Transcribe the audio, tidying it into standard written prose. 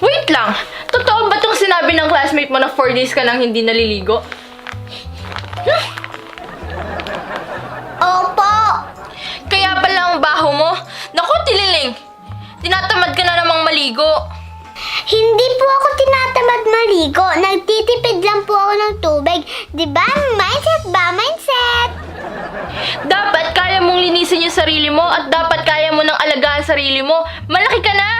Wait lang! Totoo ba itong sinabi ng classmate mo na 4 days ka nang hindi naliligo? Opo! Kaya pala ang baho mo. Naku, Tililing! Tinatamad ka na namang maligo. Hindi po ako tinatamad maligo. Nagtitipid lang po ako ng tubig. Diba? Mindset ba? Mindset! Dapat kaya mong linisin yung sarili mo at dapat kaya mo nang alagaan sarili mo. Malaki ka na!